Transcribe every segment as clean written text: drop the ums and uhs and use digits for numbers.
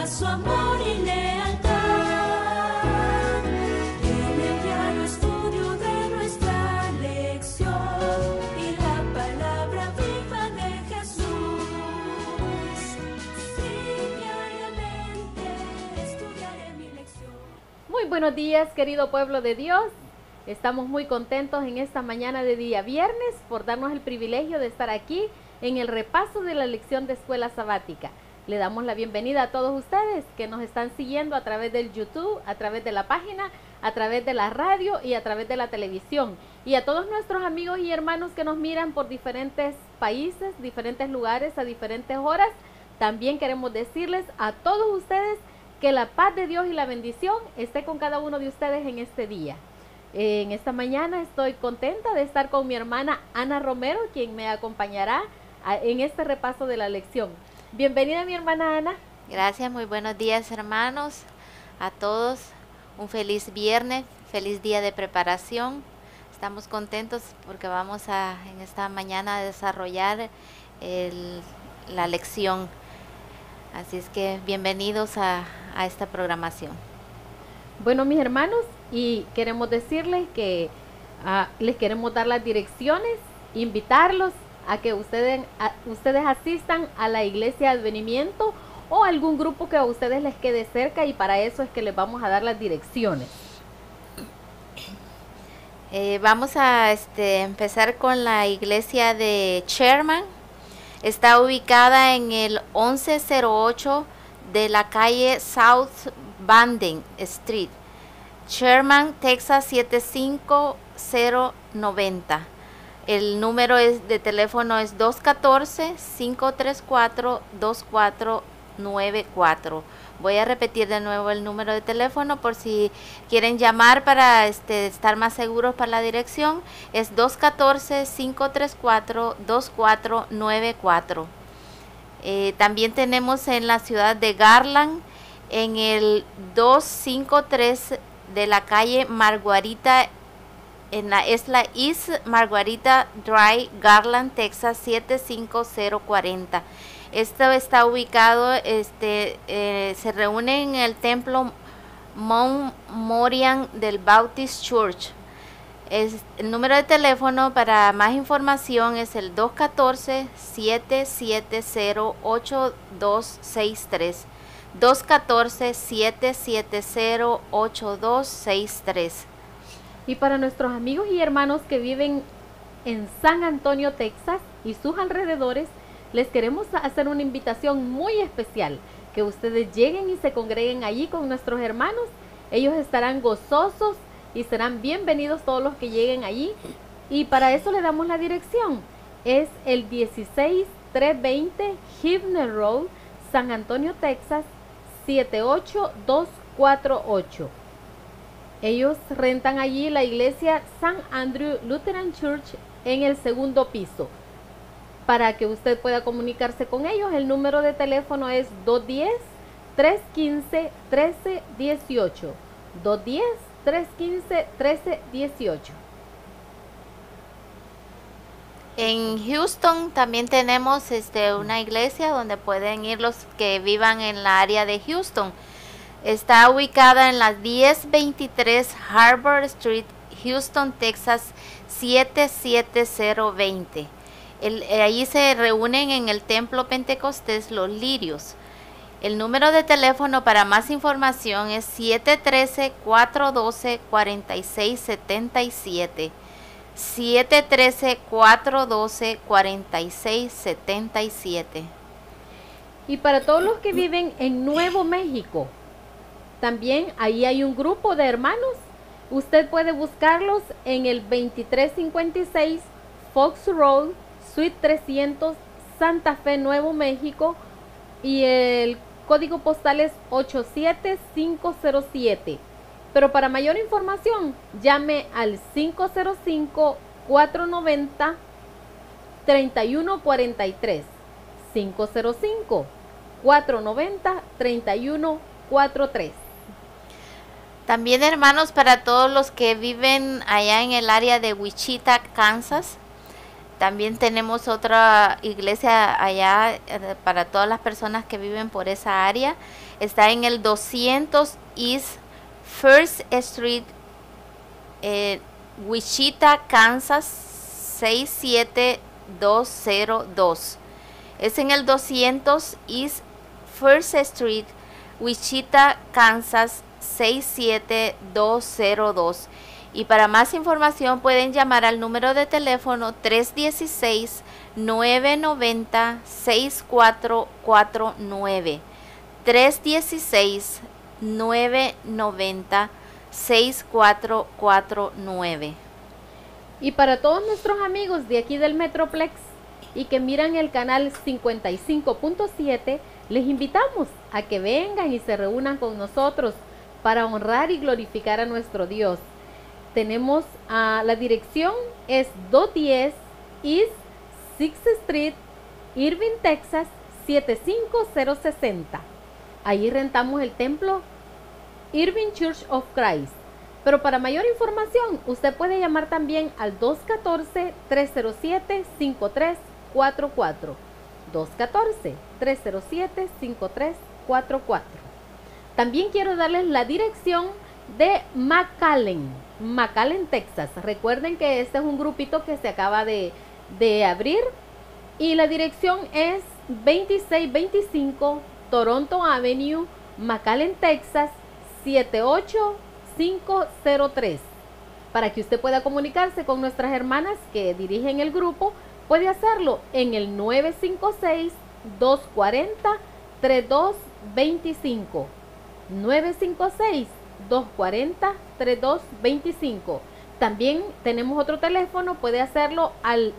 su amor y lealtad. En el diario estudio de nuestra lección y la palabra viva de Jesús. Sí, diariamente estudiaré mi lección. Muy buenos días, querido pueblo de Dios. Estamos muy contentos en esta mañana de día viernes por darnos el privilegio de estar aquí en el repaso de la lección de escuela sabática. Le damos la bienvenida a todos ustedes que nos están siguiendo a través del YouTube, a través de la página, a través de la radio y a través de la televisión. Y a todos nuestros amigos y hermanos que nos miran por diferentes países, diferentes lugares, a diferentes horas. También queremos decirles a todos ustedes que la paz de Dios y la bendición esté con cada uno de ustedes en este día. En esta mañana estoy contenta de estar con mi hermana Ana Romero, quien me acompañará en este repaso de la lección. Bienvenida, mi hermana Ana. Gracias, muy buenos días, hermanos, a todos. Un feliz viernes, feliz día de preparación. Estamos contentos porque vamos en esta mañana a desarrollar la lección. Así es que bienvenidos a esta programación. Bueno, mis hermanos, y queremos decirles que les queremos dar las direcciones, invitarlos a que ustedes asistan a la iglesia de Advenimiento o algún grupo que a ustedes les quede cerca, y para eso es que les vamos a dar las direcciones. Vamos a empezar con la iglesia de Sherman. Está ubicada en el 1108 de la calle South Banden Street, Sherman, Texas 75090. El número de teléfono es 214-534-2494. Voy a repetir de nuevo el número de teléfono por si quieren llamar para estar más seguros para la dirección. Es 214-534-2494. También tenemos en la ciudad de Garland, en el 253 de la calle Marguerita, es la East Marguerita Drive, Garland, Texas 75040. Esto está ubicado, se reúne en el templo Mount Moriah del Baptist Church. El número de teléfono para más información es el 214-770-8263. 214-770-8263. Y para nuestros amigos y hermanos que viven en San Antonio, Texas y sus alrededores, les queremos hacer una invitación muy especial, que ustedes lleguen y se congreguen allí con nuestros hermanos. Ellos estarán gozosos y serán bienvenidos todos los que lleguen allí. Y para eso le damos la dirección. Es el 16320 Hibner Road, San Antonio, Texas 78248. Ellos rentan allí la iglesia San Andrew Lutheran Church en el segundo piso. Para que usted pueda comunicarse con ellos, el número de teléfono es 210-315-1318. 210-315-1318. En Houston también tenemos una iglesia donde pueden ir los que vivan en la área de Houston. Está ubicada en la 1023 Harbor Street, Houston, Texas 77020. Allí se reúnen en el templo Pentecostés Los Lirios. El número de teléfono para más información es 713-412-4677. 713-412-4677. Y para todos los que viven en Nuevo México, también ahí hay un grupo de hermanos. Usted puede buscarlos en el 2356 Fox Road, Suite 300, Santa Fe, Nuevo México, y el código postal es 87507. Pero para mayor información, llame al 505-490-3143. 505-490-3143. También, hermanos, para todos los que viven allá en el área de Wichita, Kansas, También tenemos otra iglesia allá para todas las personas que viven por esa área. Está en el 200 East First Street, Wichita, Kansas 67202. Es en el 200 East First Street, Wichita, Kansas 67202. Y para más información pueden llamar al número de teléfono 316-990-6449. 316-990-6449. Y para todos nuestros amigos de aquí del Metroplex y que miran el canal 55.7, les invitamos a que vengan y se reúnan con nosotros para honrar y glorificar a nuestro Dios. Tenemos la dirección es 210 East 6th Street, Irving, Texas 75060. Ahí rentamos el templo Irving Church of Christ. Pero para mayor información, usted puede llamar también al 214-307-5344. 214-307-5344. También quiero darles la dirección de McAllen, Texas. Recuerden que este es un grupito que se acaba de abrir y la dirección es 2625 Toronto Avenue, McAllen, Texas 78503. Para que usted pueda comunicarse con nuestras hermanas que dirigen el grupo, puede hacerlo en el 956-240-3225. 956-240-3225. También tenemos otro teléfono, puede hacerlo al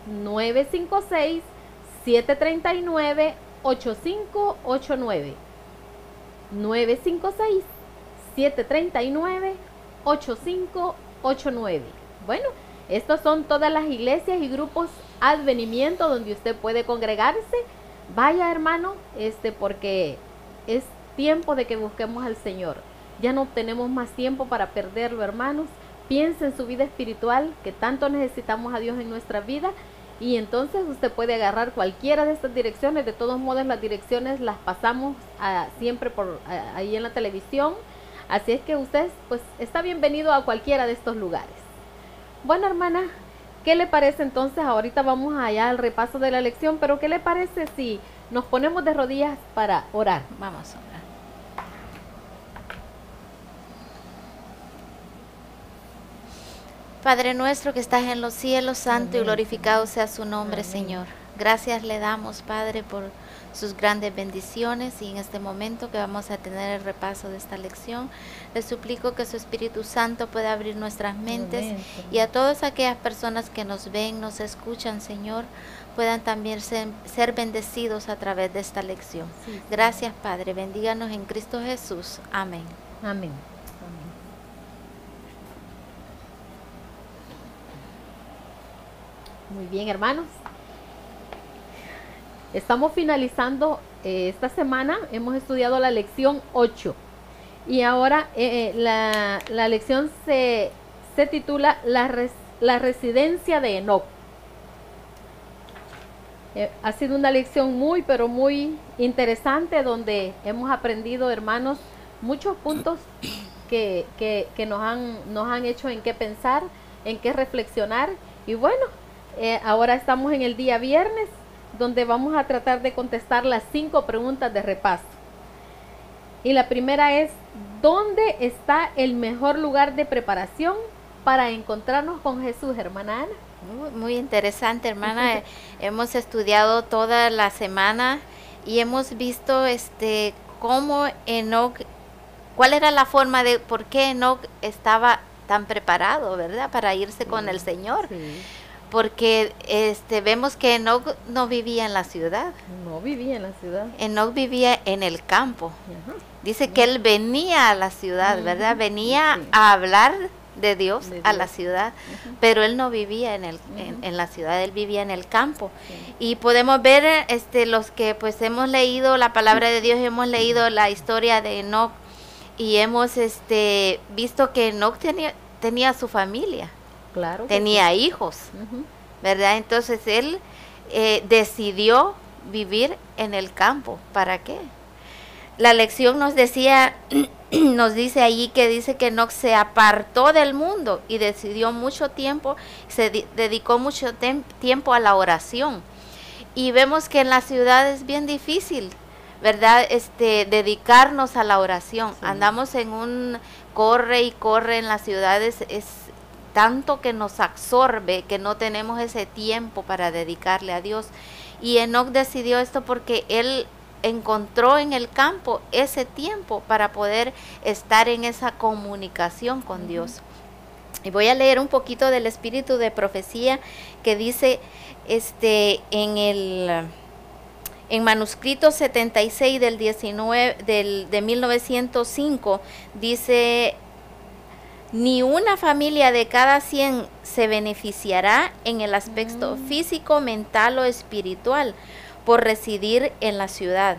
956-739-8589. 956-739-8589. Bueno, estas son todas las iglesias y grupos advenimiento donde usted puede congregarse. Vaya, hermano, porque es tiempo de que busquemos al Señor. Ya no tenemos más tiempo para perderlo, hermanos. Piense en su vida espiritual, que tanto necesitamos a Dios en nuestra vida, y entonces usted puede agarrar cualquiera de estas direcciones. De todos modos, las direcciones las pasamos siempre por ahí en la televisión, así es que usted pues está bienvenido a cualquiera de estos lugares. Bueno, hermana, ¿qué le parece entonces? Ahorita vamos allá al repaso de la lección, pero ¿qué le parece si nos ponemos de rodillas para orar? Vamos a orar. Padre nuestro que estás en los cielos, santo y glorificado sea su nombre, Señor. Gracias le damos, Padre, por sus grandes bendiciones, y en este momento que vamos a tener el repaso de esta lección, le suplico que su Espíritu Santo pueda abrir nuestras mentes, y a todas aquellas personas que nos ven, nos escuchan, Señor, puedan también ser bendecidos a través de esta lección. Sí. Gracias, Padre. Bendíganos en Cristo Jesús. Amén. Amén. Muy bien, hermanos. Estamos finalizando esta semana. Hemos estudiado la lección 8. Y ahora la lección se titula La residencia de Enoc. Ha sido una lección muy, pero muy interesante, donde hemos aprendido, hermanos, muchos puntos que nos han hecho en qué pensar, en qué reflexionar. Y bueno, ahora estamos en el día viernes, donde vamos a tratar de contestar las 5 preguntas de repaso. Y la primera es: ¿dónde está el mejor lugar de preparación para encontrarnos con Jesús, hermana Ana? Muy interesante, hermana. Hemos estudiado toda la semana y hemos visto cómo Enoc, cuál era la forma de por qué Enoc estaba tan preparado, ¿verdad?, para irse con el Señor. Sí. Porque vemos que Enoc no vivía en la ciudad. No vivía en la ciudad. Enoc vivía en el campo. Uh-huh. Dice que él venía a la ciudad, ¿verdad? Venía a hablar de Dios a la ciudad, pero él no vivía en la ciudad, él vivía en el campo. Sí. Y podemos ver, los que pues hemos leído la palabra de Dios, hemos leído la historia de Enoc, y hemos visto que Enoc tenía su familia. Claro, tenía hijos, ¿verdad? Entonces él decidió vivir en el campo. ¿Para qué? La lección nos decía, nos dice allí que dice que Enoc se apartó del mundo y decidió mucho tiempo, dedicó mucho tiempo a la oración. Y vemos que en la ciudad es bien difícil, ¿verdad? Dedicarnos a la oración. Sí. Andamos en un corre y corre en las ciudades, es tanto que nos absorbe que no tenemos ese tiempo para dedicarle a Dios. Y Enoc decidió esto porque él encontró en el campo ese tiempo para poder estar en esa comunicación con Dios. Y voy a leer un poquito del espíritu de profecía que dice en manuscrito 76 del 19 de 1905, dice: ni una familia de cada 100 se beneficiará en el aspecto físico, mental o espiritual por residir en la ciudad.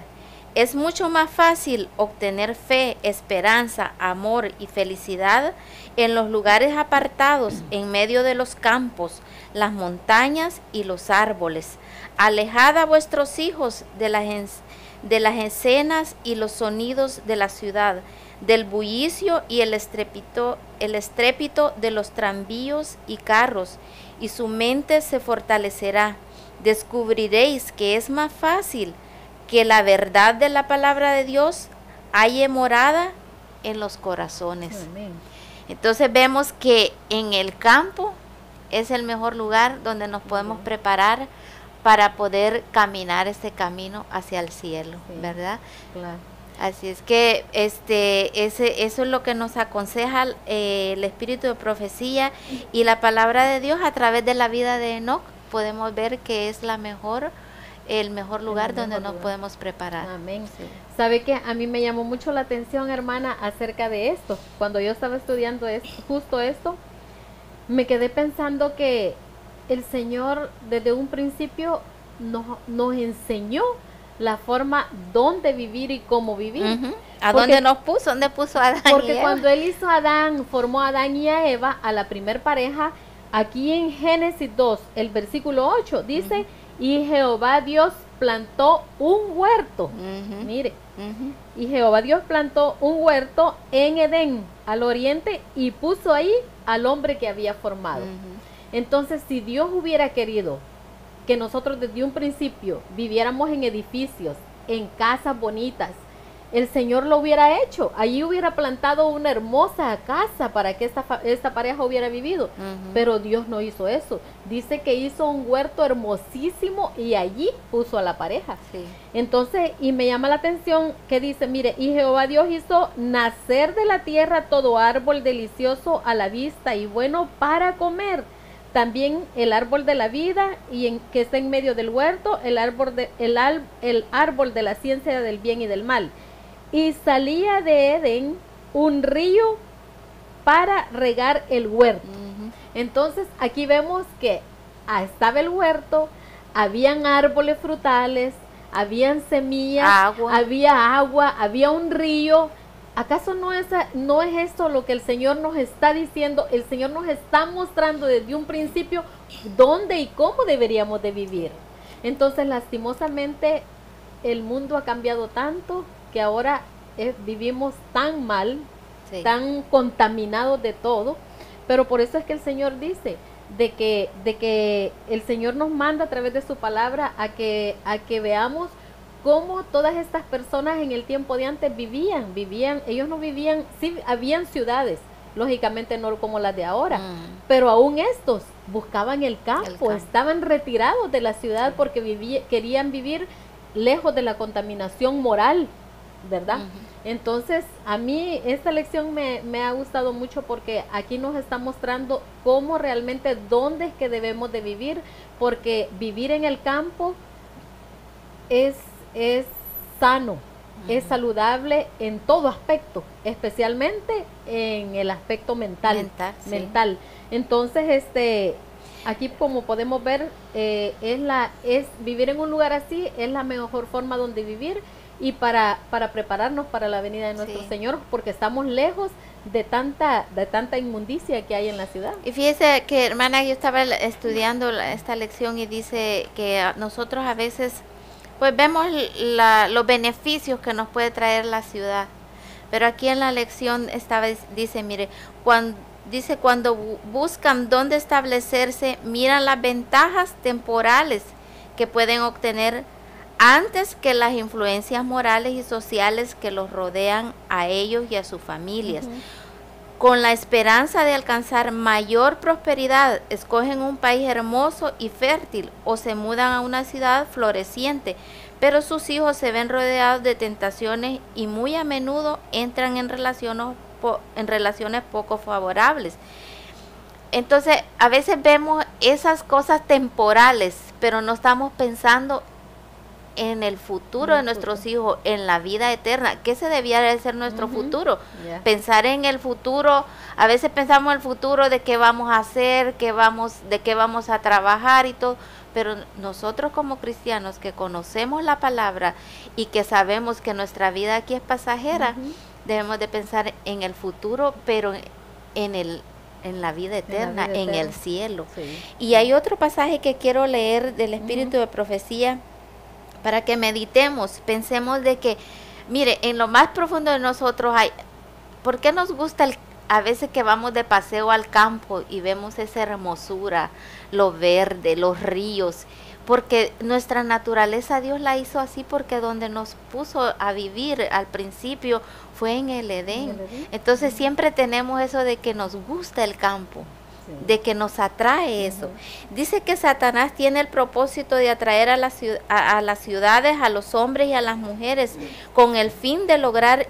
Es mucho más fácil obtener fe, esperanza, amor y felicidad en los lugares apartados, en medio de los campos, las montañas y los árboles. Alejad a vuestros hijos de las escenas y los sonidos de la ciudad, del bullicio y el estrépito de los tranvíos y carros, y su mente se fortalecerá. Descubriréis que es más fácil que la verdad de la palabra de Dios haya morada en los corazones. Amén. Entonces vemos que en el campo es el mejor lugar donde nos podemos preparar para poder caminar este camino hacia el cielo, ¿verdad? Claro. Así es que eso es lo que nos aconseja el espíritu de profecía y la palabra de Dios a través de la vida de Enoc. Podemos ver que es el mejor lugar donde nos podemos preparar. Amén. Sí. ¿Sabe qué? A mí me llamó mucho la atención, hermana, acerca de esto. Cuando yo estaba estudiando justo esto, me quedé pensando que el Señor desde un principio nos enseñó la forma dónde vivir y cómo vivir. ¿Dónde nos puso? ¿Dónde puso a Adán y Eva? Porque cuando Él hizo a Adán, formó a Adán y a Eva, a la primer pareja, aquí en Génesis 2, el versículo 8, dice, y Jehová Dios plantó un huerto. Mire, y Jehová Dios plantó un huerto en Edén, al oriente, y puso ahí al hombre que había formado. Entonces, si Dios hubiera querido que nosotros desde un principio viviéramos en edificios, en casas bonitas, el Señor lo hubiera hecho. Allí hubiera plantado una hermosa casa para que esta pareja hubiera vivido. Pero Dios no hizo eso. Dice que hizo un huerto hermosísimo y allí puso a la pareja. Sí. Entonces, y me llama la atención que dice, mire, y Jehová Dios hizo nacer de la tierra todo árbol delicioso a la vista y bueno para comer. También el árbol de la vida que está en medio del huerto, el árbol de la ciencia del bien y del mal. Y salía de Edén un río para regar el huerto. Entonces aquí vemos que estaba el huerto, habían árboles frutales, habían semillas, había agua, había un río. ¿Acaso no es esto lo que el Señor nos está diciendo? El Señor nos está mostrando desde un principio dónde y cómo deberíamos de vivir. Entonces, lastimosamente, el mundo ha cambiado tanto que ahora vivimos tan mal, tan contaminados de todo. Pero por eso es que el Señor dice de que el Señor nos manda a través de su palabra a que veamos cómo todas estas personas en el tiempo de antes vivían, ellos no vivían, sí habían ciudades, lógicamente no como las de ahora, pero aún estos buscaban el campo, estaban retirados de la ciudad porque querían vivir lejos de la contaminación moral, ¿verdad? Entonces, a mí esta lección me ha gustado mucho porque aquí nos está mostrando cómo realmente, dónde es que debemos de vivir, porque vivir en el campo es sano, es saludable en todo aspecto, especialmente en el aspecto mental. Entonces, aquí como podemos ver, es vivir en un lugar así, es la mejor forma donde vivir, y para prepararnos para la venida de nuestro Sí. Señor, porque estamos lejos de tanta inmundicia que hay en la ciudad. Y fíjese que, hermana, yo estaba estudiando esta lección y dice que nosotros a veces pues vemos los beneficios que nos puede traer la ciudad, pero aquí en la lección dice, mire, cuando buscan dónde establecerse, miran las ventajas temporales que pueden obtener antes que las influencias morales y sociales que los rodean a ellos y a sus familias. Con la esperanza de alcanzar mayor prosperidad, escogen un país hermoso y fértil o se mudan a una ciudad floreciente, pero sus hijos se ven rodeados de tentaciones y muy a menudo entran en relaciones poco favorables. Entonces, a veces vemos esas cosas temporales, pero no estamos pensando en el futuro de nuestros hijos, en la vida eterna. ¿Qué se debía de ser nuestro futuro? Pensar en el futuro. A veces pensamos en el futuro de qué vamos a hacer, de qué vamos a trabajar y todo, pero nosotros como cristianos que conocemos la palabra y que sabemos que nuestra vida aquí es pasajera, debemos de pensar en el futuro, pero en la vida eterna, en el cielo. Sí. Y hay otro pasaje que quiero leer del Espíritu de Profecía, para que meditemos, pensemos de que, mire, en lo más profundo de nosotros hay, ¿por qué nos gusta a veces que vamos de paseo al campo y vemos esa hermosura, lo verde, los ríos? Porque nuestra naturaleza Dios la hizo así, porque donde nos puso a vivir al principio fue en el Edén. Entonces siempre tenemos eso de que nos gusta el campo. De que nos atrae eso. Dice que Satanás tiene el propósito de atraer a las ciudades, a los hombres y a las mujeres, con el fin de lograrlo,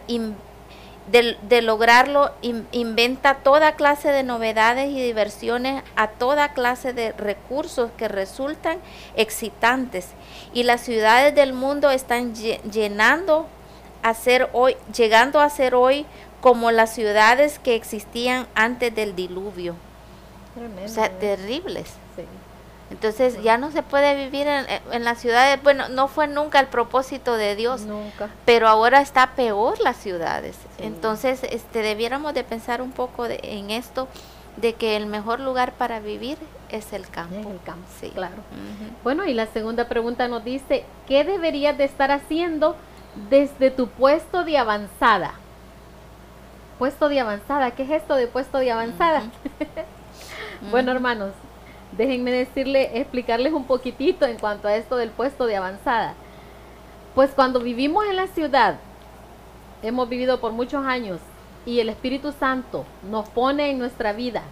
inventa toda clase de novedades y diversiones, a toda clase de recursos que resultan excitantes. Y las ciudades del mundo están llegando a ser hoy como las ciudades que existían antes del diluvio. Tremendo, o sea, terribles. Sí. Entonces ya no se puede vivir en las ciudades. Bueno, no fue nunca el propósito de Dios. Nunca. Pero ahora está peor las ciudades. Sí. Entonces debiéramos de pensar un poco en esto, de que el mejor lugar para vivir es el campo. Es el campo, sí. Claro. Bueno, y la segunda pregunta nos dice, ¿qué deberías de estar haciendo desde tu puesto de avanzada? Puesto de avanzada, ¿qué es esto de puesto de avanzada? Bueno, hermanos, déjenme explicarles un poquitito en cuanto a esto del puesto de avanzada. Pues cuando vivimos en la ciudad, hemos vivido por muchos años, y el Espíritu Santo nos pone en nuestra vida,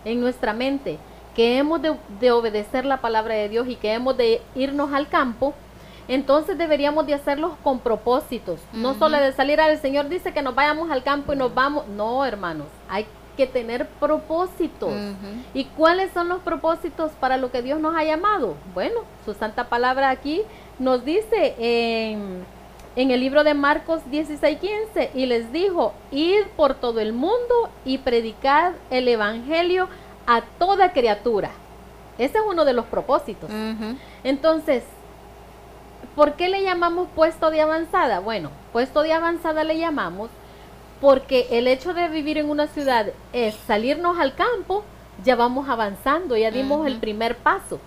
en nuestra mente, que hemos de obedecer la palabra de Dios y que hemos de irnos al campo, entonces deberíamos de hacerlos con propósitos. No solo de salir al Señor dice que nos vayamos al campo y nos vamos. No, hermanos, hay que tener propósitos. ¿Y cuáles son los propósitos para lo que Dios nos ha llamado? Bueno, su santa palabra aquí nos dice en el libro de Marcos 16:15, y les dijo, id por todo el mundo y predicad el evangelio a toda criatura. Ese es uno de los propósitos. Entonces, ¿por qué le llamamos puesto de avanzada? Bueno, puesto de avanzada le llamamos porque el hecho de vivir en una ciudad es salirnos al campo, ya vamos avanzando, ya dimos el primer paso.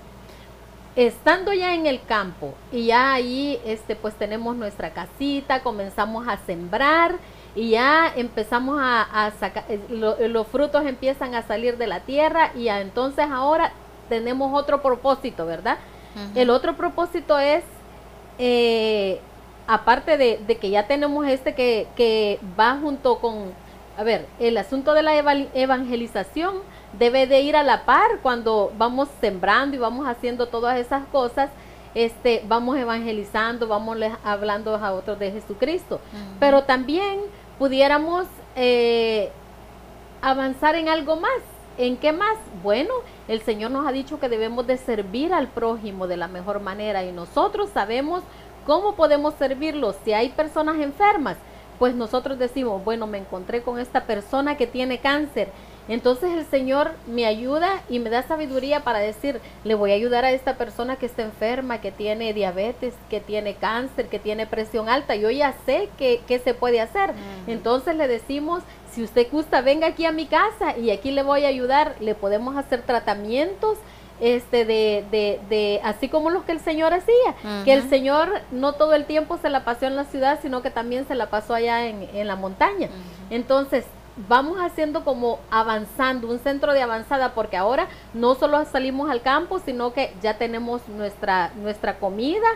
Estando ya en el campo y ya ahí pues tenemos nuestra casita, comenzamos a sembrar y ya empezamos a sacar, los frutos empiezan a salir de la tierra y ya entonces ahora tenemos otro propósito, ¿verdad? El otro propósito es, aparte de que ya tenemos que va junto con, el asunto de la evangelización debe de ir a la par cuando vamos sembrando y vamos haciendo todas esas cosas, vamos evangelizando, vamos hablando a otros de Jesucristo. Pero también pudiéramos avanzar en algo más. ¿En qué más? Bueno, el Señor nos ha dicho que debemos de servir al prójimo de la mejor manera y nosotros sabemos cómo podemos servirlo. Si hay personas enfermas, pues nosotros decimos, bueno, me encontré con esta persona que tiene cáncer Entonces el Señor me ayuda y me da sabiduría para decir, le voy a ayudar a esta persona que está enferma, que tiene diabetes, que tiene cáncer, que tiene presión alta. Yo ya sé qué se puede hacer. Entonces le decimos, si usted gusta, venga aquí a mi casa y aquí le voy a ayudar. Le podemos hacer tratamientos así como los que el Señor hacía, que el Señor no todo el tiempo se la pasó en la ciudad, sino que también se la pasó allá en la montaña. Entonces vamos haciendo como avanzando, un centro de avanzada, porque ahora no solo salimos al campo, sino que ya tenemos nuestra comida,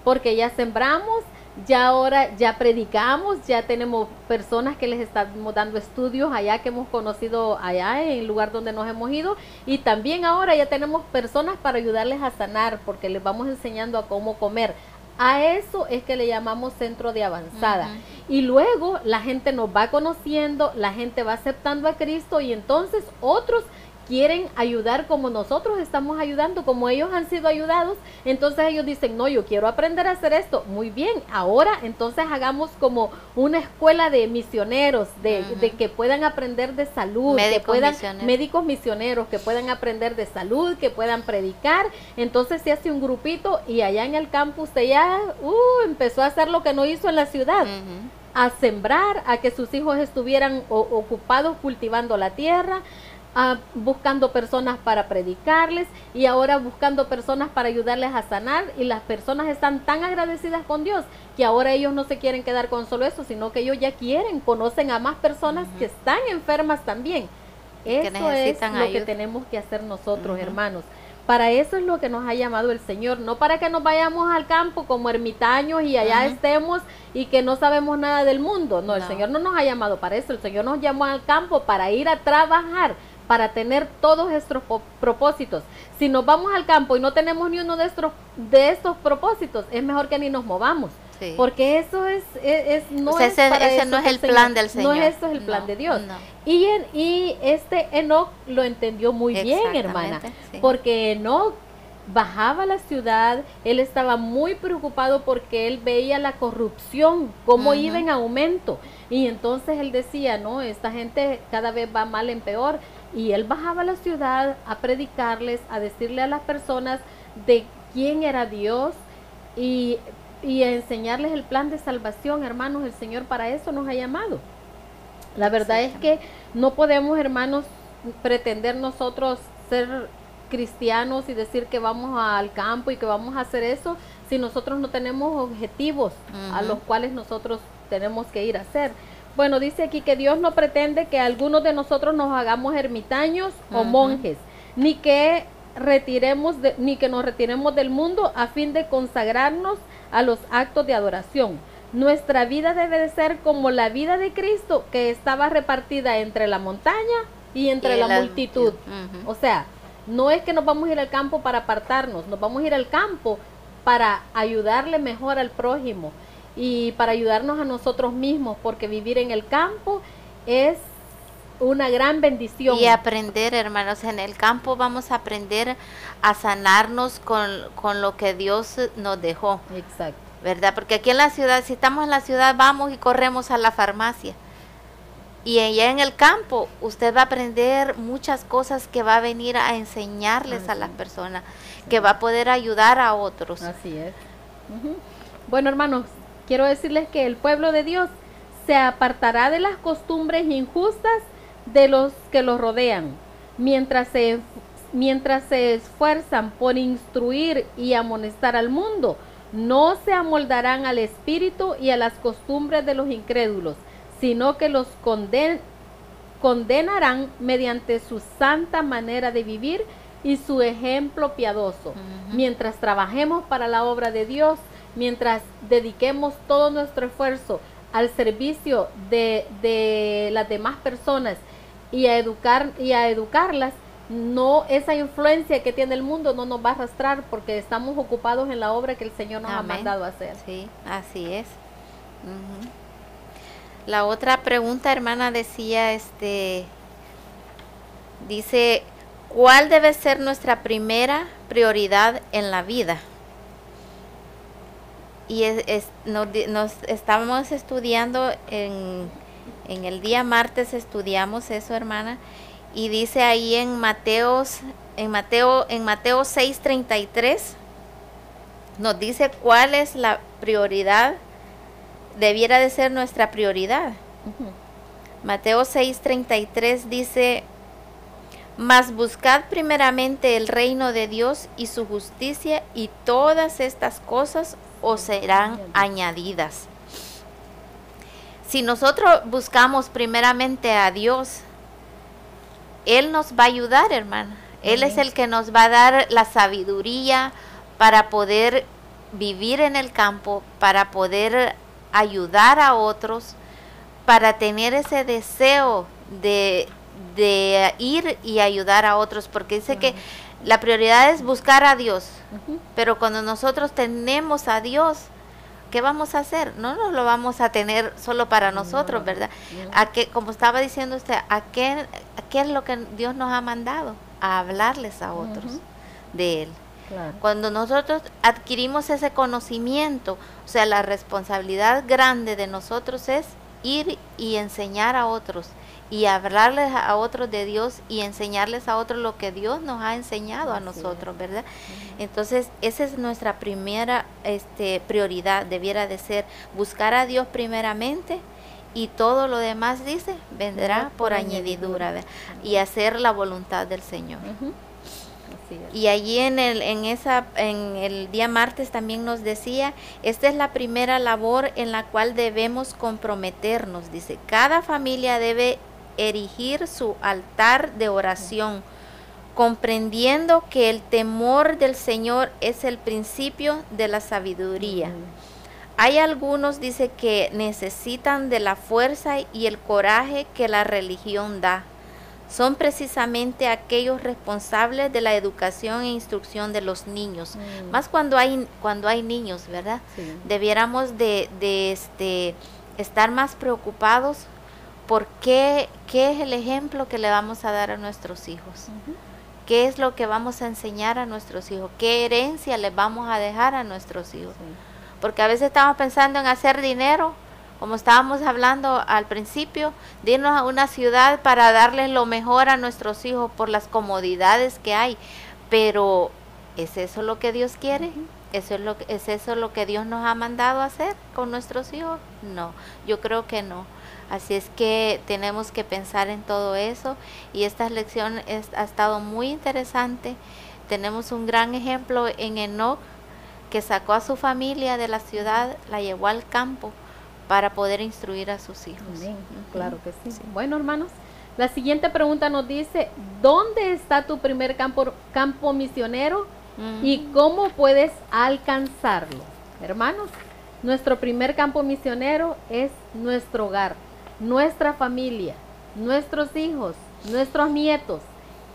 porque ya sembramos, ya ahora ya predicamos, ya tenemos personas que les estamos dando estudios allá que hemos conocido allá en el lugar donde nos hemos ido, y también ahora ya tenemos personas para ayudarles a sanar, porque les vamos enseñando a cómo comer. A eso es que le llamamos centro de avanzada. Y luego la gente nos va conociendo, la gente va aceptando a Cristo, y entonces otros quieren ayudar como nosotros estamos ayudando, como ellos han sido ayudados. Entonces ellos dicen, no, yo quiero aprender a hacer esto. Muy bien, ahora entonces hagamos como una escuela de misioneros, de que puedan aprender de salud, médicos misioneros, que puedan aprender de salud, que puedan predicar. Entonces se hace un grupito, y allá en el campus usted ya empezó a hacer lo que no hizo en la ciudad. A sembrar, a que sus hijos estuvieran ocupados cultivando la tierra, buscando personas para predicarles, y ahora buscando personas para ayudarles a sanar, y las personas están tan agradecidas con Dios que ahora ellos no se quieren quedar con solo eso, sino que ellos ya conocen a más personas que están enfermas también. Eso es lo que tenemos que hacer nosotros, hermanos. Para eso es lo que nos ha llamado el Señor, no para que nos vayamos al campo como ermitaños y allá estemos y que no sabemos nada del mundo. No, el Señor no nos ha llamado para eso. El Señor nos llamó al campo para ir a trabajar, para tener todos estos propósitos. Si nos vamos al campo y no tenemos ni uno de estos propósitos, es mejor que ni nos movamos. Sí. Porque eso ese no es el plan del Señor. No es eso el plan de Dios. No. Y Enoc lo entendió muy bien, hermana. Sí. Porque Enoc bajaba a la ciudad, él estaba muy preocupado porque él veía la corrupción, cómo iba en aumento. Y entonces él decía, no, esta gente cada vez va mal en peor. Y él bajaba a la ciudad a predicarles, a decirle a las personas de quién era Dios, y a enseñarles el plan de salvación. Hermanos, el Señor para eso nos ha llamado. La verdad es que no podemos, hermanos, pretender nosotros ser cristianos y decir que vamos al campo y que vamos a hacer eso si nosotros no tenemos objetivos a los cuales nosotros tenemos que ir a hacer. Bueno, dice aquí que Dios no pretende que algunos de nosotros nos hagamos ermitaños o monjes, ni que nos retiremos del mundo a fin de consagrarnos a los actos de adoración. Nuestra vida debe de ser como la vida de Cristo, que estaba repartida entre la montaña y entre la multitud. O sea, no es que nos vamos a ir al campo para apartarnos, nos vamos a ir al campo para ayudarle mejor al prójimo y para ayudarnos a nosotros mismos, porque vivir en el campo es una gran bendición. Y aprender, hermanos, en el campo vamos a aprender a sanarnos con lo que Dios nos dejó. Exacto. ¿Verdad? Porque aquí en la ciudad, si estamos en la ciudad, vamos y corremos a la farmacia. Y allá en el campo, usted va a aprender muchas cosas que va a venir a enseñarles a las personas, que va a poder ayudar a otros. Así es. Bueno, hermanos, quiero decirles que el pueblo de Dios se apartará de las costumbres injustas de los que los rodean, mientras se esfuerzan por instruir y amonestar al mundo. No se amoldarán al espíritu y a las costumbres de los incrédulos, sino que los condenarán mediante su santa manera de vivir y su ejemplo piadoso. Mientras trabajemos para la obra de Dios, mientras dediquemos todo nuestro esfuerzo al servicio de las demás personas y a educarlas, no, esa influencia que tiene el mundo no nos va a arrastrar, porque estamos ocupados en la obra que el Señor nos ha mandado a hacer. Sí, así es. La otra pregunta, hermana, decía, dice, ¿cuál debe ser nuestra primera prioridad en la vida? Y nos estábamos estudiando en el día martes, estudiamos eso, hermana. Y dice ahí en Mateo 6:33, nos dice cuál es la prioridad, debiera de ser nuestra prioridad. Mateo 6:33 dice: mas buscad primeramente el reino de Dios y su justicia, y todas estas cosas os serán añadidas. Si nosotros buscamos primeramente a Dios, Él nos va a ayudar, hermana. Él es el que nos va a dar la sabiduría para poder vivir en el campo, para poder ayudar a otros, para tener ese deseo de ir y ayudar a otros, porque dice que la prioridad es buscar a Dios, pero cuando nosotros tenemos a Dios, ¿qué vamos a hacer? No nos lo vamos a tener solo para nosotros, ¿verdad? ¿A qué, como estaba diciendo usted, a qué es lo que Dios nos ha mandado? A hablarles a otros de Él. Claro. Cuando nosotros adquirimos ese conocimiento, o sea, la responsabilidad grande de nosotros es ir y enseñar a otros, y hablarles a otros de Dios, y enseñarles a otros lo que Dios nos ha enseñado a nosotros, ¿verdad? Entonces, esa es nuestra primera prioridad, debiera de ser buscar a Dios primeramente, y todo lo demás, dice, vendrá por añadidura, ¿verdad? Y hacer la voluntad del Señor. Así es. Y allí en el día martes también nos decía, esta es la primera labor en la cual debemos comprometernos, dice, cada familia debe erigir su altar de oración, comprendiendo que el temor del Señor es el principio de la sabiduría. Hay algunos, dice, que necesitan de la fuerza y el coraje que la religión da. Son precisamente aquellos responsables de la educación e instrucción de los niños, más cuando hay niños, ¿verdad? Sí. Debiéramos de estar más preocupados por qué es el ejemplo que le vamos a dar a nuestros hijos, qué es lo que vamos a enseñar a nuestros hijos, qué herencia les vamos a dejar a nuestros hijos. Porque a veces estamos pensando en hacer dinero, como estábamos hablando al principio, de irnos a una ciudad para darles lo mejor a nuestros hijos por las comodidades que hay. Pero ¿es eso lo que Dios quiere? ¿Es eso lo que Dios nos ha mandado a hacer con nuestros hijos? No, yo creo que no. Así es que tenemos que pensar en todo eso, y esta lección ha estado muy interesante. Tenemos un gran ejemplo en Enoc, que sacó a su familia de la ciudad, la llevó al campo para poder instruir a sus hijos. Amén. Claro que sí. Bueno, hermanos, la siguiente pregunta nos dice, ¿dónde está tu primer campo misionero y cómo puedes alcanzarlo? Hermanos, nuestro primer campo misionero es nuestro hogar, nuestra familia, nuestros hijos, nuestros nietos.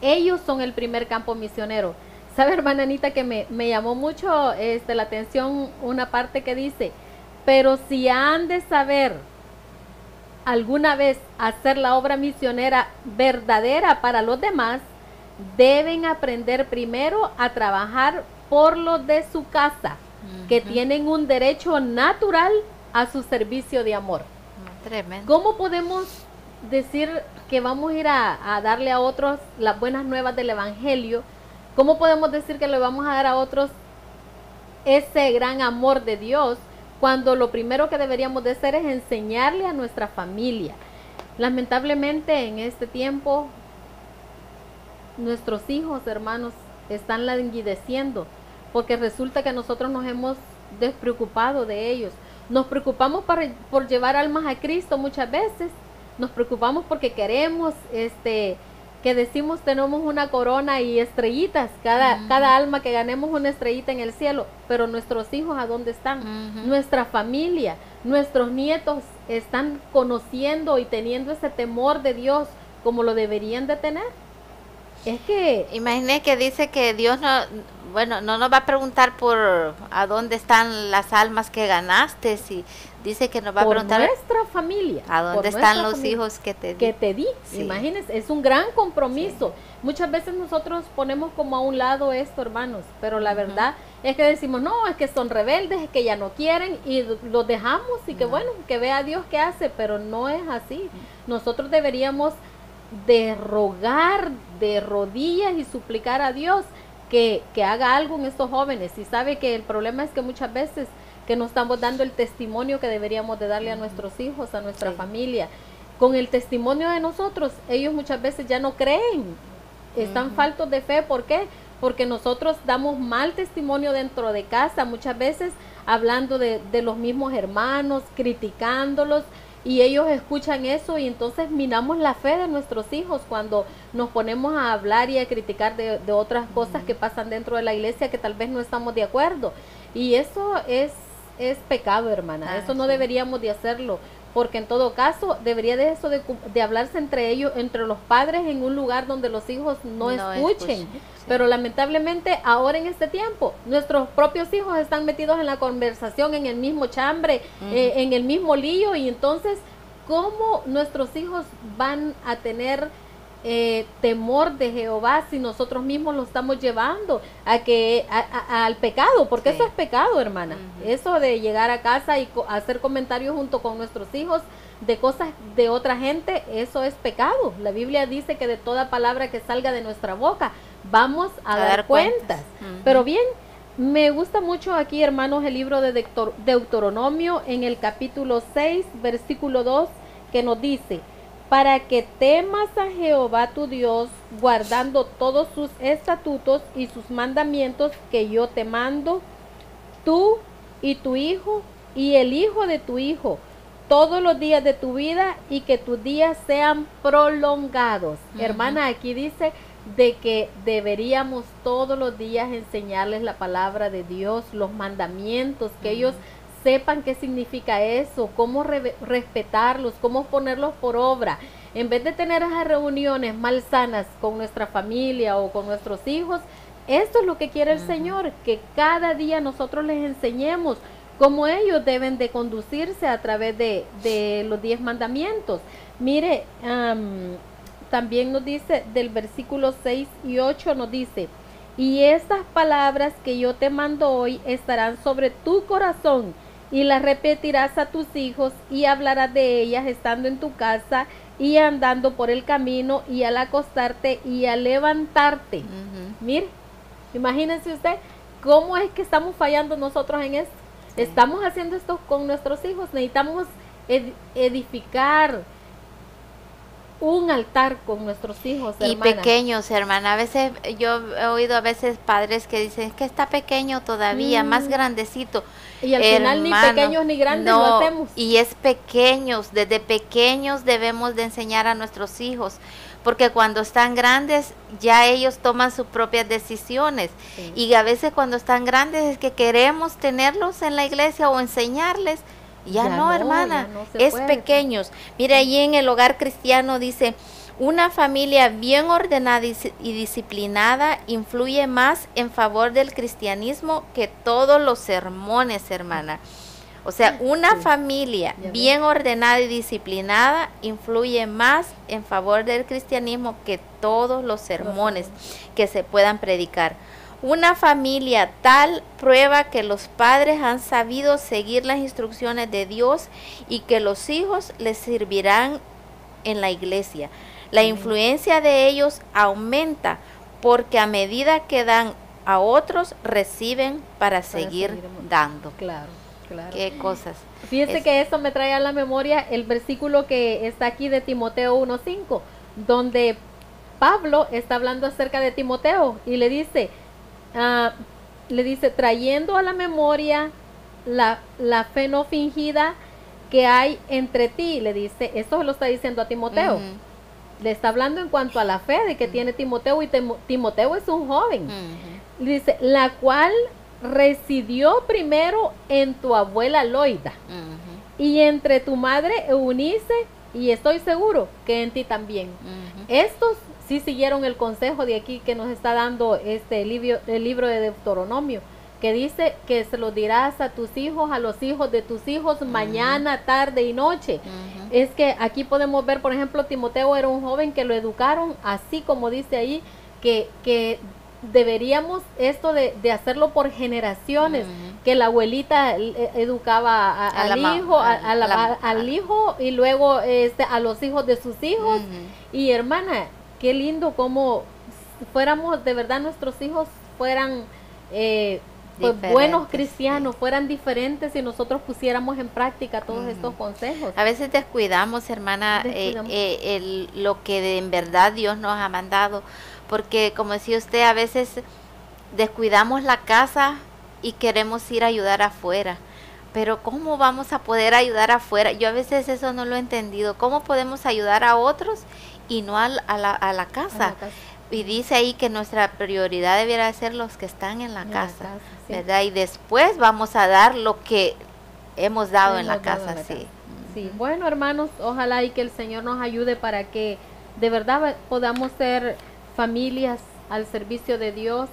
Ellos son el primer campo misionero. ¿Sabe, hermana Anita, que me llamó mucho la atención una parte que dice, pero si han de saber alguna vez hacer la obra misionera verdadera para los demás, deben aprender primero a trabajar por los de su casa, que tienen un derecho natural a su servicio de amor. Tremendo. ¿Cómo podemos decir que vamos a ir a darle a otros las buenas nuevas del Evangelio? ¿Cómo podemos decir que le vamos a dar a otros ese gran amor de Dios, cuando lo primero que deberíamos de hacer es enseñarle a nuestra familia? Lamentablemente en este tiempo nuestros hijos, hermanos, están languideciendo, porque resulta que nosotros nos hemos despreocupado de ellos. Nos preocupamos por llevar almas a Cristo muchas veces, nos preocupamos porque queremos que decimos tenemos una corona y estrellitas, cada alma que ganemos una estrellita en el cielo, pero nuestros hijos, ¿a dónde están? Nuestra familia, nuestros nietos están conociendo y teniendo ese temor de Dios como lo deberían de tener. Es que imagine que dice que Dios no nos va a preguntar por a dónde están las almas que ganaste, si dice que nos va a preguntar nuestra familia, a dónde están los hijos que te di. Sí. Imagínense, es un gran compromiso. Sí. Muchas veces nosotros ponemos como a un lado esto, hermanos, pero la verdad es que decimos, no, es que son rebeldes, es que ya no quieren, y los dejamos, y que bueno, que vea Dios qué hace, pero no es así. Nosotros deberíamos de rogar de rodillas y suplicar a Dios que haga algo en estos jóvenes. Y sabe que el problema es que muchas veces que no estamos dando el testimonio que deberíamos de darle a nuestros hijos, a nuestra familia. Con el testimonio de nosotros, ellos muchas veces ya no creen, están faltos de fe. ¿Por qué? Porque nosotros damos mal testimonio dentro de casa, muchas veces hablando de los mismos hermanos, criticándolos, y ellos escuchan eso y entonces minamos la fe de nuestros hijos cuando nos ponemos a hablar y a criticar de otras cosas que pasan dentro de la iglesia que tal vez no estamos de acuerdo. Y eso es pecado, hermana. Eso no deberíamos de hacerlo, porque en todo caso debería de eso de hablarse entre ellos, entre los padres, en un lugar donde los hijos no escuchen. Pero lamentablemente ahora en este tiempo nuestros propios hijos están metidos en la conversación, en el mismo chambre, en el mismo lío, y entonces ¿cómo nuestros hijos van a tener temor de Jehová si nosotros mismos lo estamos llevando al pecado? Porque eso es pecado, hermana. Eso de llegar a casa y hacer comentarios junto con nuestros hijos de cosas de otra gente, eso es pecado. La Biblia dice que de toda palabra que salga de nuestra boca vamos a dar cuentas. Pero bien, me gusta mucho aquí, hermanos, el libro de Deuteronomio en el capítulo 6, versículo 2, que nos dice: para que temas a Jehová tu Dios, guardando todos sus estatutos y sus mandamientos que yo te mando, tú y tu hijo y el hijo de tu hijo, todos los días de tu vida, y que tus días sean prolongados. Hermana, aquí dice de que deberíamos todos los días enseñarles la palabra de Dios, los mandamientos, que ellos sepan qué significa eso, cómo respetarlos, cómo ponerlos por obra. En vez de tener esas reuniones malsanas con nuestra familia o con nuestros hijos, esto es lo que quiere el Señor, que cada día nosotros les enseñemos cómo ellos deben de conducirse a través de los 10 mandamientos. Mire, también nos dice del versículo 6 y 8, nos dice: y estas palabras que yo te mando hoy estarán sobre tu corazón, y las repetirás a tus hijos, y hablarás de ellas estando en tu casa, y andando por el camino, y al acostarte, y al levantarte. Mire, imagínense usted cómo es que estamos fallando nosotros en esto. Estamos haciendo esto con nuestros hijos. Necesitamos edificar un altar con nuestros hijos, hermana. Y pequeños, hermana. A veces yo he oído a veces padres que dicen: es que está pequeño todavía, más grandecito. Y al final ni pequeños ni grandes lo hacemos. Y es pequeños, desde pequeños debemos de enseñar a nuestros hijos, porque cuando están grandes ya ellos toman sus propias decisiones. Y a veces cuando están grandes es que queremos tenerlos en la iglesia o enseñarles. Ya no, hermana, es pequeños. Mira, allí en el hogar cristiano dice: una familia bien ordenada y disciplinada influye más en favor del cristianismo que todos los sermones, hermana. O sea, una familia bien ordenada y disciplinada influye más en favor del cristianismo que todos los sermones que se puedan predicar. Una familia tal prueba que los padres han sabido seguir las instrucciones de Dios y que los hijos les servirán en la iglesia. La influencia de ellos aumenta porque a medida que dan a otros, reciben para seguir dando. Claro, claro. Qué cosas. Fíjese que eso me trae a la memoria el versículo que está aquí de Timoteo 1:5, donde Pablo está hablando acerca de Timoteo y le dice, trayendo a la memoria la fe no fingida que hay entre ti, le dice, esto lo está diciendo a Timoteo. Le está hablando en cuanto a la fe de que tiene Timoteo, y Timoteo es un joven. Le dice, la cual residió primero en tu abuela Loida y entre tu madre Eunice, y estoy seguro que en ti también. Estos sí siguieron el consejo de aquí que nos está dando el libro de Deuteronomio, que dice que se lo dirás a tus hijos, a los hijos de tus hijos, mañana, tarde y noche. Es que aquí podemos ver, por ejemplo, Timoteo era un joven que lo educaron, así como dice ahí, que deberíamos esto de hacerlo por generaciones, que la abuelita educaba A la al hijo, la- al hijo y luego a los hijos de sus hijos. Ujú. Y hermana, qué lindo como fuéramos de verdad nuestros hijos fueran pues, buenos Diferentes, cristianos, sí. fueran diferentes y nosotros pusiéramos en práctica todos estos consejos. A veces descuidamos, hermana, Descuidamos. lo que en verdad Dios nos ha mandado, porque como decía usted, a veces descuidamos la casa y queremos ir a ayudar afuera. Pero ¿cómo vamos a poder ayudar afuera? Yo a veces eso no lo he entendido. ¿Cómo podemos ayudar a otros y no a la casa? A la casa. Y dice ahí que nuestra prioridad debiera ser los que están en la En la casa, casa, sí. ¿verdad? Y después vamos a dar lo que hemos dado en la Hemos dado casa, en la sí. casa. Sí, bueno hermanos, ojalá y que el Señor nos ayude para que de verdad podamos ser familias al servicio de Dios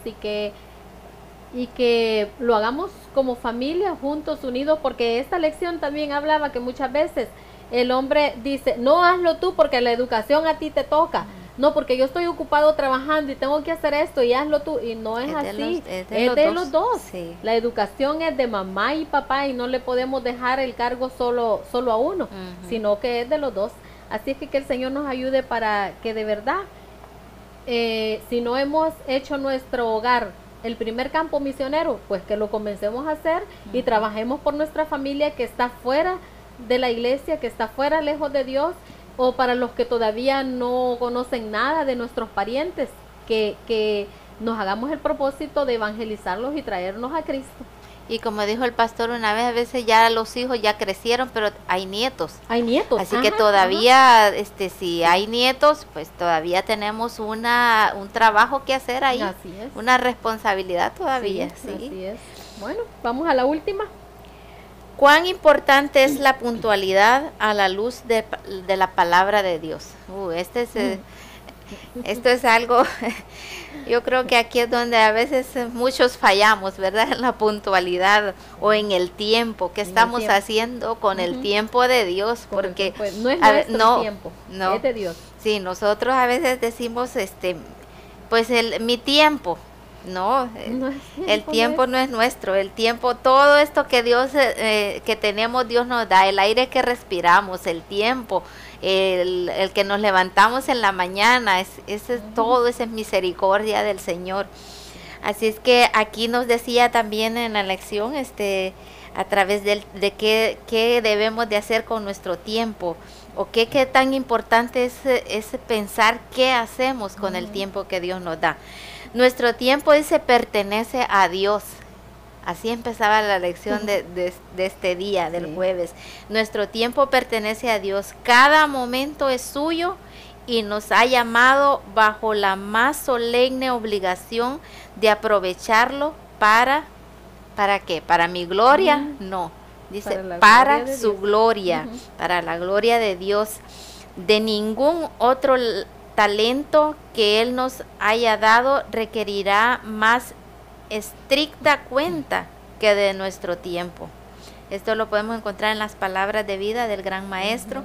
y que lo hagamos como familia, juntos, unidos, porque esta lección también hablaba que muchas veces el hombre dice, no hazlo tú porque la educación a ti te toca, no porque yo estoy ocupado trabajando y tengo que hacer esto y hazlo tú, y no es así, es de los dos. Sí. La educación es de mamá y papá y no le podemos dejar el cargo solo a uno, Ujú. sino que es de los dos. Así es que el Señor nos ayude para que de verdad, si no hemos hecho nuestro hogar el primer campo misionero, pues que lo comencemos a hacer y trabajemos por nuestra familia que está fuera de la iglesia, que está fuera, lejos de Dios, o para los que todavía no conocen nada de nuestros parientes, que nos hagamos el propósito de evangelizarlos y traernos a Cristo. Y como dijo el pastor una vez, a veces ya los hijos ya crecieron, pero hay nietos. Hay nietos. Así que ajá, todavía, si hay nietos, pues todavía tenemos un trabajo que hacer ahí, Así es. una responsabilidad todavía, sí. Así es. Bueno, vamos a la última. ¿Cuán importante es la puntualidad a la luz de la palabra de Dios? Esto es algo, yo creo que aquí es donde a veces muchos fallamos, ¿verdad? En la puntualidad o en el tiempo. ¿Qué En el estamos tiempo. haciendo con el Ujú. tiempo de Dios? Con el Porque tiempo. No es a ve- nuestro tiempo, no. es de Dios. Sí, nosotros a veces decimos, pues mi tiempo, no, No es el tiempo no es nuestro, el tiempo, todo esto que Dios, que tenemos, Dios nos da, el aire que respiramos, el tiempo, el que nos levantamos en la mañana, todo eso es misericordia del Señor. Así es que aquí nos decía también en la lección, a través de qué debemos de hacer con nuestro tiempo, o qué tan importante es pensar qué hacemos con el tiempo que Dios nos da. Nuestro tiempo, dice, pertenece a Dios. Así empezaba la lección de este día, del Sí. jueves. Nuestro tiempo pertenece a Dios. Cada momento es suyo y nos ha llamado bajo la más solemne obligación de aprovecharlo ¿para qué? ¿Para mi gloria? No. Dice, Para la para gloria de su Dios. gloria, Ujú. para la gloria de Dios. De ningún otro talento que Él nos haya dado requerirá más estricta cuenta que de nuestro tiempo. Esto lo podemos encontrar en las palabras de vida del gran maestro.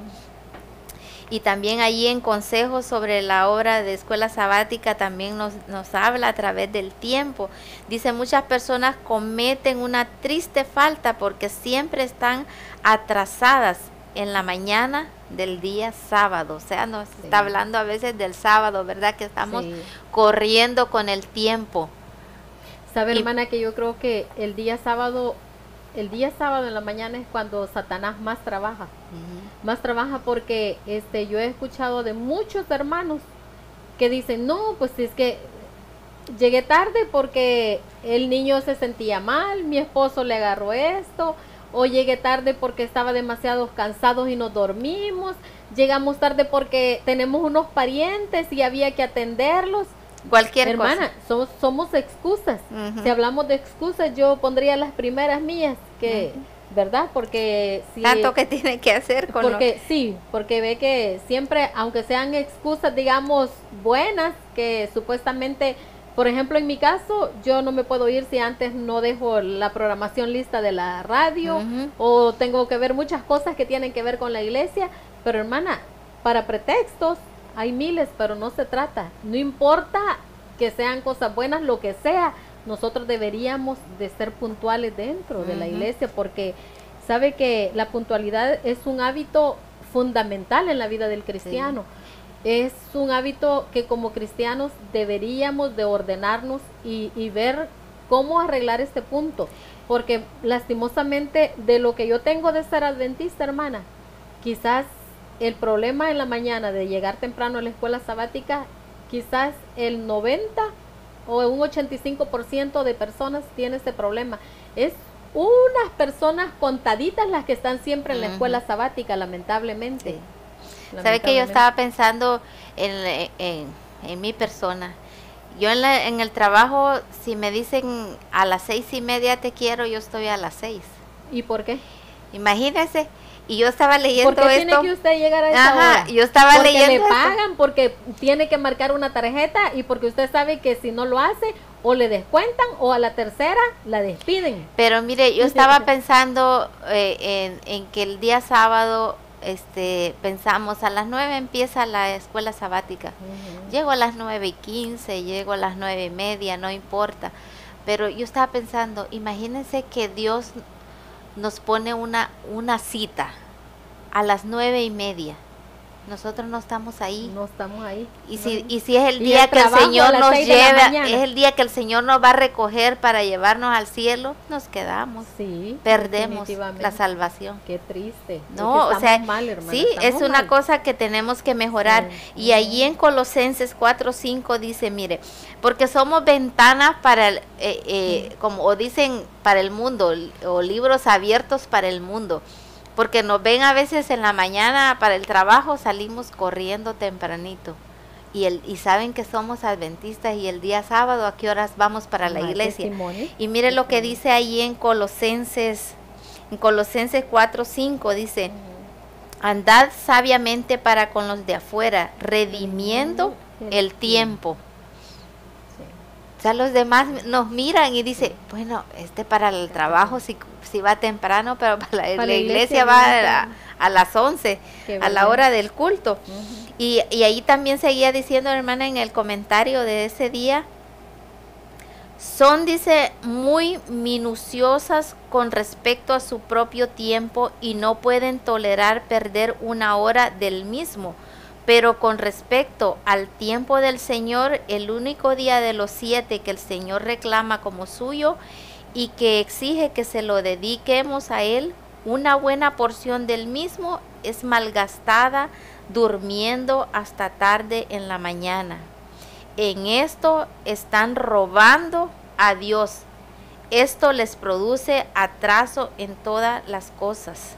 Y también allí en consejos sobre la obra de escuela sabática también nos habla a través del tiempo. Dice, muchas personas cometen una triste falta porque siempre están atrasadas en la mañana del día sábado. O sea, nos está hablando a veces del sábado, ¿verdad? Que estamos Sí. corriendo con el tiempo. Sabe, Y- hermana, que yo creo que el día sábado en la mañana es cuando Satanás más trabaja. Más trabaja porque yo he escuchado de muchos hermanos que dicen, no, pues es que llegué tarde porque el niño se sentía mal, mi esposo le agarró esto, o llegué tarde porque estaba demasiado cansados y nos dormimos, llegamos tarde porque tenemos unos parientes y había que atenderlos. Cualquier Hermana, cosa. somos excusas. Ujú. Si hablamos de excusas, yo pondría las primeras mías, que, ¿verdad? Porque si Tanto que tiene que hacer con porque ve que siempre, aunque sean excusas, digamos, buenas, que supuestamente, por ejemplo, en mi caso, yo no me puedo ir si antes no dejo la programación lista de la radio, Ujú. o tengo que ver muchas cosas que tienen que ver con la iglesia, pero hermana, para pretextos hay miles, pero no se trata, no importa que sean cosas buenas, lo que sea, nosotros deberíamos de ser puntuales dentro de la Ujú. iglesia, porque sabe que la puntualidad es un hábito fundamental en la vida del cristiano. Es un hábito que como cristianos deberíamos de ordenarnos y ver cómo arreglar este punto, porque lastimosamente de lo que yo tengo de ser adventista, hermana, quizás el problema en la mañana de llegar temprano a la escuela sabática, quizás el 90 o un 85% de personas tiene este problema. Es unas personas contaditas las que están siempre en la escuela sabática, lamentablemente. Sí. ¿Sabe que yo estaba pensando en mi persona? Yo en el trabajo, si me dicen a las 6:30 te quiero, yo estoy a las 6. ¿Y por qué? Imagínese. Y yo estaba leyendo ¿Por qué esto. tiene que usted llegar a esa hora? Yo estaba porque leyendo le esto. pagan, porque tiene que marcar una tarjeta y porque usted sabe que si no lo hace, o le descuentan o a la tercera la despiden. Pero mire, yo estaba pensando en que el día sábado pensamos a las 9 empieza la escuela sabática. Llego a las 9:15, llego a las 9:30, no importa. Pero yo estaba pensando, imagínense que Dios nos pone una cita a las 9:30. Nosotros no estamos ahí. No estamos ahí. Y No. si es el Y día el que el trabajo a Señor las nos 6 de la lleva, mañana. es el día que el Señor nos va a recoger para llevarnos al cielo, nos quedamos. Sí, Perdemos definitivamente. la salvación. Qué triste. No, Es que o sea, estamos mal, hermana, sí, es estamos una mal. cosa que tenemos que mejorar. Sí. Y allí en Colosenses 4:5 dice, mire, porque somos ventanas para como dicen, para el mundo, o libros abiertos para el mundo. Porque nos ven a veces en la mañana para el trabajo, salimos corriendo tempranito. Y saben que somos adventistas, y el día sábado, ¿a qué horas vamos para la Más iglesia? testimonio. Y mire lo que dice ahí en Colosenses 4:5, dice, andad sabiamente para con los de afuera, redimiendo el tiempo. Sí. O sea, los demás nos miran y dicen, bueno, para el trabajo si va temprano, pero para la iglesia va a las 11, Qué a la bien. hora del culto. Ujú. Y ahí también seguía diciendo, hermana, en el comentario de ese día, son, dice, muy minuciosas con respecto a su propio tiempo y no pueden tolerar perder una hora del mismo. Pero con respecto al tiempo del Señor, el único día de los 7 que el Señor reclama como suyo y que exige que se lo dediquemos a Él, una buena porción del mismo es malgastada durmiendo hasta tarde en la mañana. En esto están robando a Dios. Esto les produce atraso en todas las cosas.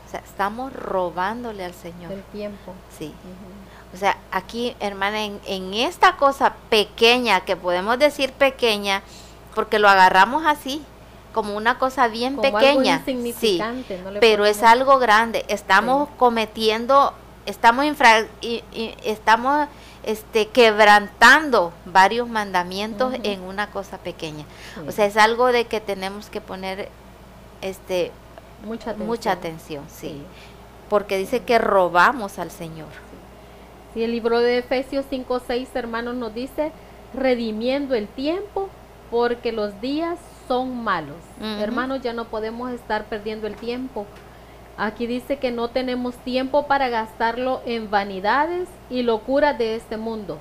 O sea, estamos robándole al Señor. El tiempo. Sí. Ujú. O sea, aquí, hermana, en esta cosa pequeña, que podemos decir pequeña, porque lo agarramos así, como una cosa bien Como pequeña. algo insignificante, no le pero es ponemos- algo grande. Estamos cometiendo, estamos quebrantando varios mandamientos Ujú. en una cosa pequeña. Sí. O sea, es algo de que tenemos que poner mucha atención. sí. Porque dice que robamos al Señor. Sí, el libro de Efesios 5:6, hermanos, nos dice, redimiendo el tiempo, porque los días son malos. Ujú. Hermanos, ya no podemos estar perdiendo el tiempo. Aquí dice que no tenemos tiempo para gastarlo en vanidades y locuras de este mundo.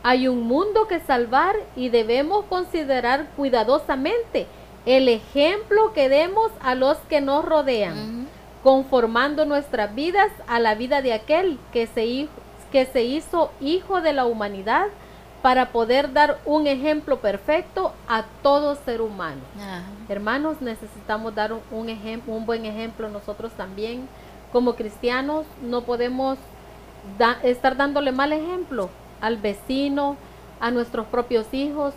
Hay un mundo que salvar y debemos considerar cuidadosamente el ejemplo que demos a los que nos rodean, Ujú. conformando nuestras vidas a la vida de aquel que se hizo hijo de la humanidad para poder dar un ejemplo perfecto a todo ser humano. Ajá. Hermanos, necesitamos dar un buen ejemplo nosotros también. Como cristianos no podemos estar dándole mal ejemplo al vecino, a nuestros propios hijos,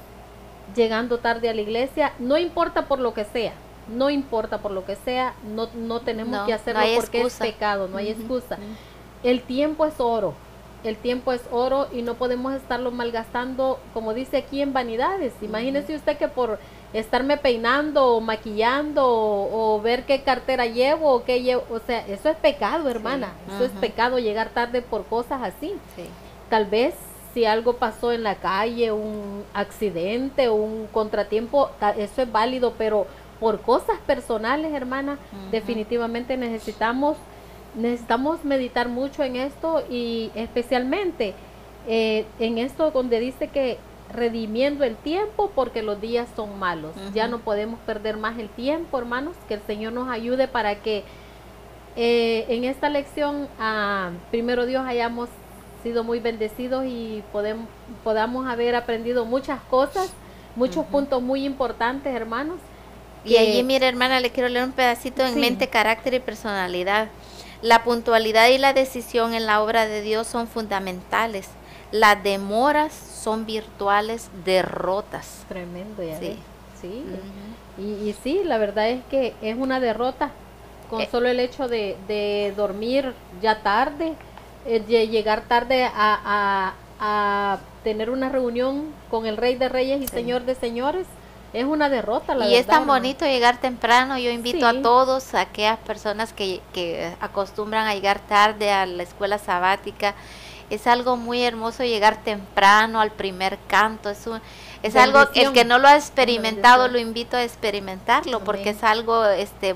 llegando tarde a la iglesia, no importa por lo que sea. No importa por lo que sea, no tenemos No, que hacerlo no hay porque excusa. es pecado, no hay Ujú, excusa. ujú. El tiempo es oro. El tiempo es oro y no podemos estarlo malgastando, como dice aquí, en vanidades. Imagínese usted que por estarme peinando o maquillando o ver qué cartera llevo o qué llevo, o sea, eso es pecado, hermana. Eso es Ujú. pecado, llegar tarde por cosas así. Sí. Tal vez si algo pasó en la calle, un accidente, un contratiempo, eso es válido, pero por cosas personales, hermana, definitivamente necesitamos meditar mucho en esto, y especialmente en esto donde dice que redimiendo el tiempo porque los días son malos. Ya no podemos perder más el tiempo, hermanos. Que el Señor nos ayude para que en esta lección, primero Dios, hayamos sido muy bendecidos y podamos haber aprendido muchas cosas, muchos puntos muy importantes, hermanos. Y allí, mire, hermana, le quiero leer un pedacito en mente, carácter y personalidad. La puntualidad y la decisión en la obra de Dios son fundamentales. Las demoras son virtuales derrotas. Tremendo, ya Sí. ves. Sí. Y sí, la verdad es que es una derrota con solo el hecho de dormir ya tarde, de llegar tarde a tener una reunión con el Rey de Reyes y Señor de Señores. Es una derrota, la verdad. Y es tan hermano. bonito llegar temprano. Yo invito Sí. a todos, a aquellas personas que acostumbran a llegar tarde a la escuela sabática. Es algo muy hermoso llegar temprano al primer canto. Es algo, el que no lo ha experimentado, lo invito a experimentarlo. Amén. Porque es algo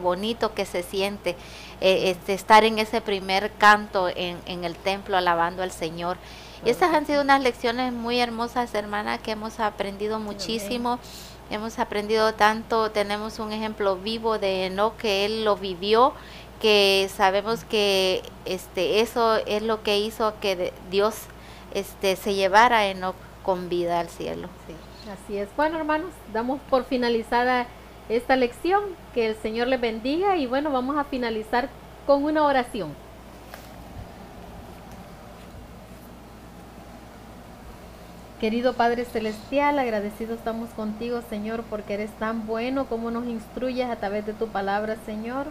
bonito que se siente, estar en ese primer canto en el templo alabando al Señor. Y estas han sido unas lecciones muy hermosas, hermana, que hemos aprendido muchísimo. Hemos aprendido tanto. Tenemos un ejemplo vivo de Enoc, que él lo vivió, que sabemos que eso es lo que hizo que Dios se llevara a Enoc con vida al cielo. Sí, así es. Bueno, hermanos, damos por finalizada esta lección. Que el Señor les bendiga, y bueno, vamos a finalizar con una oración. Querido Padre Celestial, agradecidos estamos contigo, Señor, porque eres tan bueno, como nos instruyes a través de tu palabra, Señor,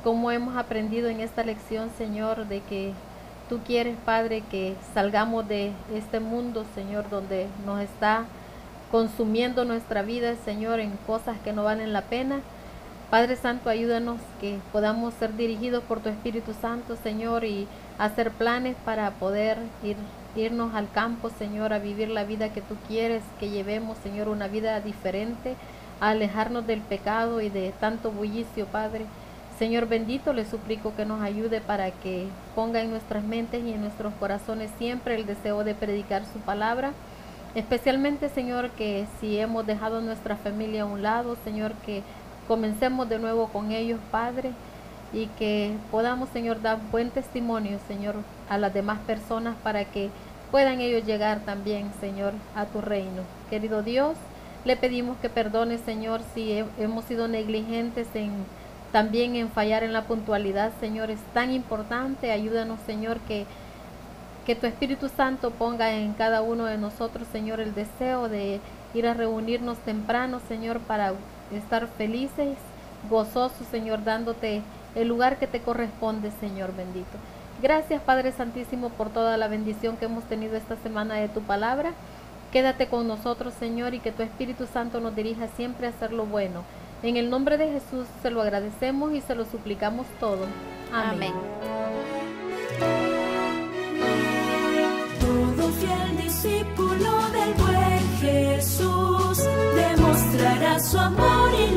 como hemos aprendido en esta lección, Señor, de que tú quieres, Padre, que salgamos de este mundo, Señor, donde nos está consumiendo nuestra vida, Señor, en cosas que no valen la pena. Padre Santo, ayúdanos que podamos ser dirigidos por tu Espíritu Santo, Señor, y hacer planes para poder irnos al campo, Señor, a vivir la vida que tú quieres que llevemos, Señor, una vida diferente, a alejarnos del pecado y de tanto bullicio, Padre. Señor bendito, le suplico que nos ayude para que ponga en nuestras mentes y en nuestros corazones siempre el deseo de predicar su palabra. Especialmente, Señor, que si hemos dejado nuestra familia a un lado, Señor, que comencemos de nuevo con ellos, Padre, y que podamos, Señor, dar buen testimonio, Señor, a las demás personas, para que puedan ellos llegar también, Señor, a tu reino. Querido Dios, le pedimos que perdone, Señor, si hemos sido negligentes también en fallar en la puntualidad, Señor. Es tan importante. Ayúdanos, Señor, que tu Espíritu Santo ponga en cada uno de nosotros, Señor, el deseo de ir a reunirnos temprano, Señor, para estar felices, gozosos, Señor, dándote el lugar que te corresponde, Señor bendito. Gracias, Padre Santísimo, por toda la bendición que hemos tenido esta semana de tu palabra. Quédate con nosotros, Señor, y que tu Espíritu Santo nos dirija siempre a hacer lo bueno. En el nombre de Jesús se lo agradecemos y se lo suplicamos todo. Amén. Todo fiel discípulo del buen Jesús demostrará su amor y